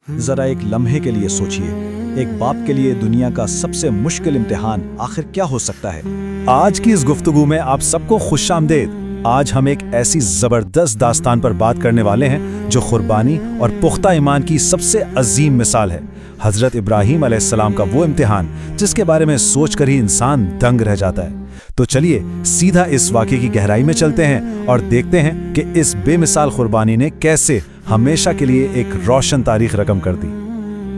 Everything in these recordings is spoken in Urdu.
ذرا ایک لمحے کے لیے سوچئے، ایک باپ کے لیے دنیا کا سب سے مشکل امتحان آخر کیا ہو سکتا ہے؟ آج کی اس گفتگو میں آپ سب کو خوش آمدید۔ آج ہم ایک ایسی زبردست داستان پر بات کرنے والے ہیں جو قربانی اور پختہ ایمان کی سب سے عظیم مثال ہے۔ حضرت ابراہیم علیہ السلام کا وہ امتحان جس کے بارے میں سوچ کر ہی انسان دنگ رہ جاتا ہے۔ تو چلیے سیدھا اس واقعے کی گہرائی میں چلتے ہیں اور دیکھتے ہیں کہ اس بے مثال قربانی نے کیسے ہمیشہ کے لیے ایک روشن تاریخ رقم کر دی۔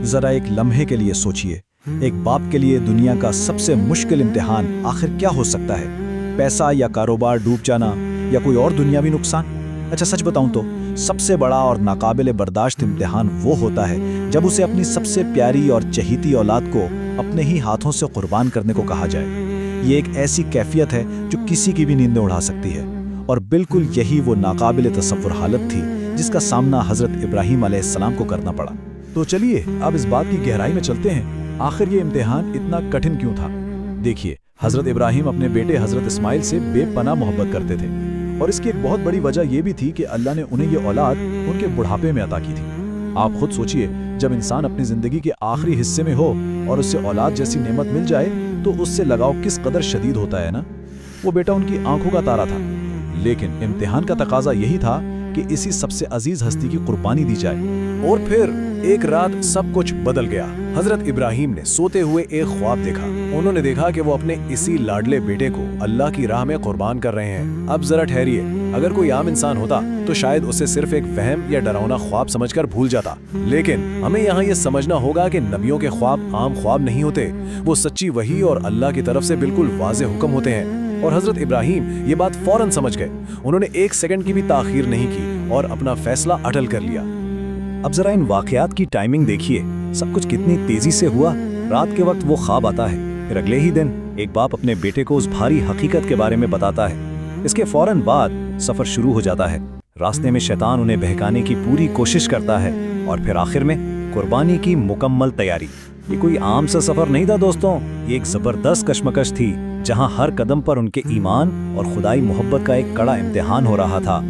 ذرا ایک لمحے کے لیے سوچئے، ایک باپ کے لیے دنیا کا سب سے مشکل امتحان آخر کیا ہو سکتا ہے؟ پیسہ یا کاروبار ڈوب جانا یا کوئی اور دنیاوی نقصان؟ اچھا سچ بتاؤں تو سب سے بڑا اور ناقابل برداشت امتحان وہ ہوتا ہے جب اسے اپنی سب سے پیاری اور چہیتی اولاد کو اپنے ہی ہاتھوں سے قربان کرنے کو کہا جائے۔ یہ ایک ایسی کیفیت ہے جو کسی کی بھی نیندیں اڑا سکتی ہے، اور بالکل یہی وہ ناقابل تصور حالت تھی جس کا سامنا حضرت ابراہیم علیہ السلام کو کرنا پڑا۔ تو چلیے اب اس بات کی گہرائی میں چلتے ہیں، آخر یہ امتحان اتنا کٹھن کیوں تھا؟ دیکھیے، حضرت ابراہیم اپنے بیٹے حضرت اسماعیل سے بے پناہ محبت کرتے تھے، اور اس کی ایک بہت بڑی وجہ یہ بھی تھی کہ اللہ نے انہیں یہ اولاد ان کے بڑھاپے میں عطا کی تھی۔ آپ خود سوچئے، جب انسان اپنی زندگی کے آخری حصے میں ہو اور اس سے اولاد جیسی نعمت مل جائے تو اس سے لگاؤ کس قدر شدید ہوتا ہے نا۔ وہ بیٹا ان کی آنکھوں کا تارا تھا، لیکن امتحان کا تقاضا یہی تھا کہ اسی سب سے عزیز ہستی کی قربانی دی جائے۔ اور پھر ایک رات سب کچھ بدل گیا۔ حضرت ابراہیم نے سوتے ہوئے ایک خواب دیکھا۔ انہوں نے دیکھا کہ وہ اپنے اسی لاڈلے بیٹے کو اللہ کی راہ میں قربان کر رہے ہیں۔ اب ذرا ٹھہریے، اگر کوئی عام انسان ہوتا تو شاید اسے صرف ایک وہم یا ڈراؤنا خواب سمجھ کر بھول جاتا، لیکن ہمیں یہاں یہ سمجھنا ہوگا کہ نبیوں کے خواب عام خواب نہیں ہوتے، وہ سچی وحی اور اللہ کی طرف سے بالکل واضح حکم ہوتے ہیں۔ اور حضرت ابراہیم یہ بات فوراً سمجھ گئے۔ انہوں نے ایک سیکنڈ کی بھی تاخیر نہیں کی اور اپنا فیصلہ اٹل کر لیا۔ اب ذرا ان واقعات کی ٹائمنگ دیکھیے، سب کچھ کتنی تیزی سے ہوا۔ رات کے وقت وہ خواب آتا ہے، پھر اگلے ہی دن ایک باپ اپنے بیٹے کو اس بھاری حقیقت کے بارے میں بتاتا ہے۔ اس کے فوراً بعد سفر شروع ہو جاتا ہے۔ راستے میں شیطان انہیں بہکانے کی پوری کوشش کرتا ہے، اور پھر آخر میں قربانی کی مکمل تیاری۔ یہ کوئی عام سا سفر نہیں تھا دوستوں، یہ ایک زبردست کشمکش تھی جہاں ہر قدم پر ان کے ایمان اور خدائی محبت کا ایک کڑا امتحان ہو رہا تھا۔